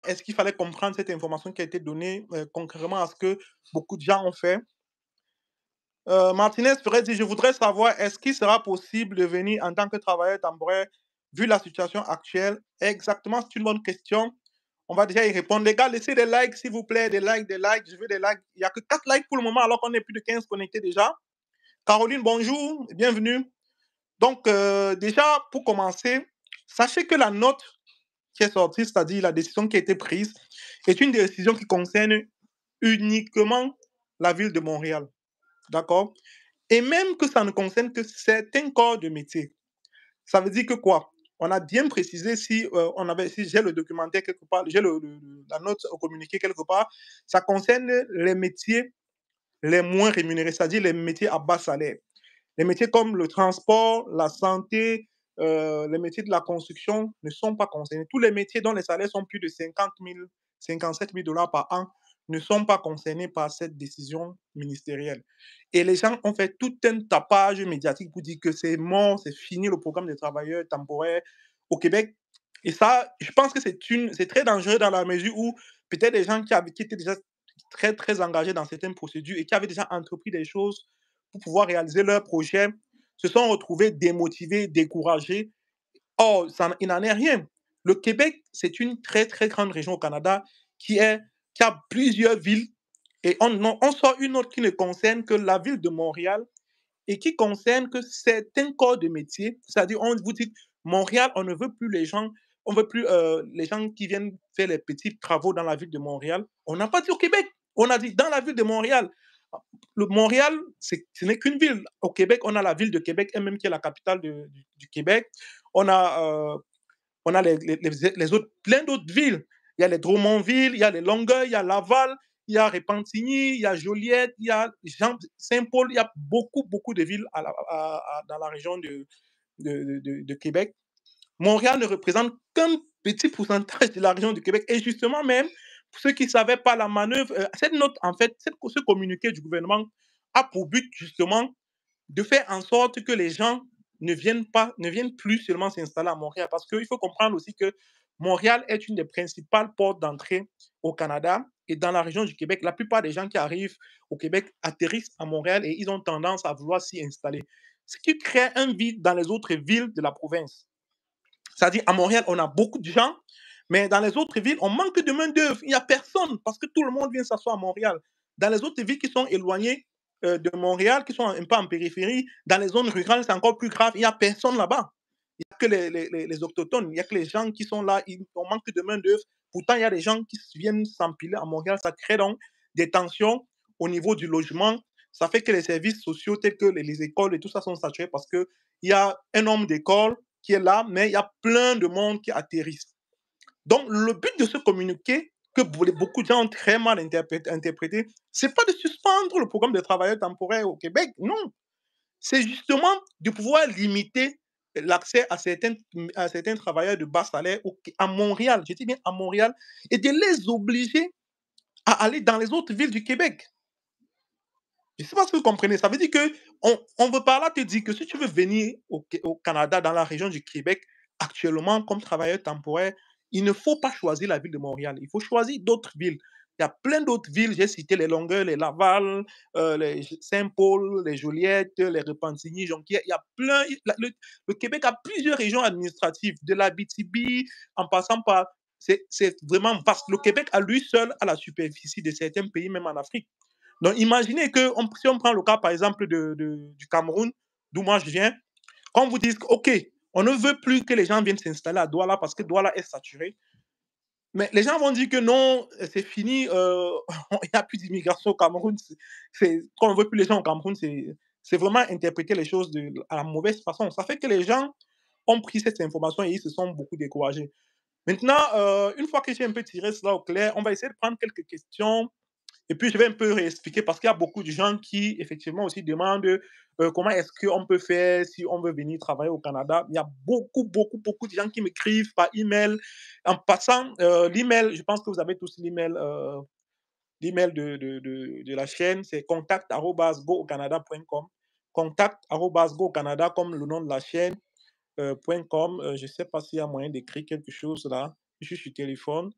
est-ce qu'il fallait comprendre cette information qui a été donnée, concrètement à ce que beaucoup de gens ont fait? Martinez ferait dire: «Je voudrais savoir, est-ce qu'il sera possible de venir en tant que travailleur temporaire, vu la situation actuelle?» Exactement, c'est une bonne question. On va déjà y répondre. Les gars, laissez des likes, s'il vous plaît, des likes, des likes. Je veux des likes. Il n'y a que 4 likes pour le moment, alors qu'on est plus de 15 connectés déjà. Caroline, bonjour, bienvenue. Donc, déjà, pour commencer, sachez que la note qui est sortie, c'est-à-dire la décision qui a été prise, est une décision qui concerne uniquement la ville de Montréal. D'accord? Et même que ça ne concerne que certains corps de métier. Ça veut dire que quoi? On a bien précisé si si j'ai le documentaire quelque part, j'ai la note au communiqué quelque part, ça concerne les métiers les moins rémunérés, c'est-à-dire les métiers à bas salaire. Les métiers comme le transport, la santé, les métiers de la construction ne sont pas concernés. Tous les métiers dont les salaires sont plus de 50 000, 57 000 dollars par an ne sont pas concernés par cette décision ministérielle. Et les gens ont fait tout un tapage médiatique pour dire que c'est mort, c'est fini le programme des travailleurs temporaires au Québec. Et ça, je pense que c'est très dangereux dans la mesure où peut-être des gens qui étaient déjà très, très engagés dans certaines procédures et qui avaient déjà entrepris des choses pour pouvoir réaliser leurs projets, se sont retrouvés démotivés, découragés. Or, il n'en est rien. Le Québec, c'est une très, très grande région au Canada qui, est, qui a plusieurs villes et on sort une autre qui ne concerne que la ville de Montréal et qui concerne que certains corps de métier, c'est-à-dire on vous dit Montréal, on ne veut plus les gens, on veut plus les gens qui viennent faire les petits travaux dans la ville de Montréal. On n'a pas dit au Québec, on a dit dans la ville de Montréal. Le Montréal, ce n'est qu'une ville. Au Québec, on a la ville de Québec, elle-même qui est la capitale du Québec. On a, on a les autres, plein d'autres villes. Il y a les Drummondville, il y a les Longueuil, il y a Laval, il y a Repentigny, il y a Joliette, il y a Saint-Paul, il y a beaucoup, beaucoup de villes dans la région de Québec. Montréal ne représente qu'un petit pourcentage de la région du Québec. Et justement, même, pour ceux qui ne savaient pas la manœuvre, cette note, en fait, ce communiqué du gouvernement a pour but, justement, de faire en sorte que les gens ne viennent plus seulement s'installer à Montréal. Parce qu'il faut comprendre aussi que Montréal est une des principales portes d'entrée au Canada et dans la région du Québec. La plupart des gens qui arrivent au Québec atterrissent à Montréal et ils ont tendance à vouloir s'y installer. Ce qui crée un vide dans les autres villes de la province. C'est-à-dire, à Montréal, on a beaucoup de gens, mais dans les autres villes, on manque de main-d'œuvre. Il n'y a personne parce que tout le monde vient s'asseoir à Montréal. Dans les autres villes qui sont éloignées de Montréal, qui sont un peu en périphérie, dans les zones rurales, c'est encore plus grave. Il n'y a personne là-bas. Il n'y a que les autochtones, il n'y a que les gens qui sont là. On manque de main-d'œuvre. Pourtant, il y a des gens qui viennent s'empiler à Montréal. Ça crée donc des tensions au niveau du logement. Ça fait que les services sociaux tels que les écoles et tout ça sont saturés parce qu'il y a un nombre d'écoles qui est là, mais il y a plein de monde qui atterrissent. Donc, le but de ce communiqué, que beaucoup de gens ont très mal interprété, c'est pas de suspendre le programme de travailleurs temporaires au Québec, non. C'est justement de pouvoir limiter l'accès à certains travailleurs de bas salaire à Montréal, je dis bien à Montréal, et de les obliger à aller dans les autres villes du Québec. Je ne sais pas si vous comprenez. Ça veut dire que on veut par là te dire que si tu veux venir au Canada, dans la région du Québec, actuellement, comme travailleur temporaire, il ne faut pas choisir la ville de Montréal. Il faut choisir d'autres villes. Il y a plein d'autres villes. J'ai cité les Longueuil, les Laval, les Saint-Paul, les Joliette, les Repentigny, Jonquière. Il y a plein. Le Québec a plusieurs régions administratives, de l'Abitibi, en passant par. C'est vraiment vaste. Le Québec, à lui seul, a la superficie de certains pays, même en Afrique. Donc, imaginez que si on prend le cas, par exemple, du Cameroun, d'où moi je viens, quand on vous dit, OK, on ne veut plus que les gens viennent s'installer à Douala parce que Douala est saturé, mais les gens vont dire que non, c'est fini, il n'y a plus d'immigration au Cameroun. Quand on ne veut plus les gens au Cameroun, c'est vraiment interpréter les choses à la mauvaise façon. Ça fait que les gens ont pris cette information et ils se sont beaucoup découragés. Maintenant, une fois que j'ai un peu tiré cela au clair, on va essayer de prendre quelques questions et puis, je vais un peu réexpliquer parce qu'il y a beaucoup de gens qui, effectivement, aussi demandent comment est-ce qu'on peut faire si on veut venir travailler au Canada. Il y a beaucoup, beaucoup, beaucoup de gens qui m'écrivent par email. En passant, l'email, je pense que vous avez tous l'email de la chaîne, c'est contact@gocanada.com. Contact@gocanada, comme le nom de la chaîne, .com. Je ne sais pas s'il y a moyen d'écrire quelque chose là. Je suis sur téléphone.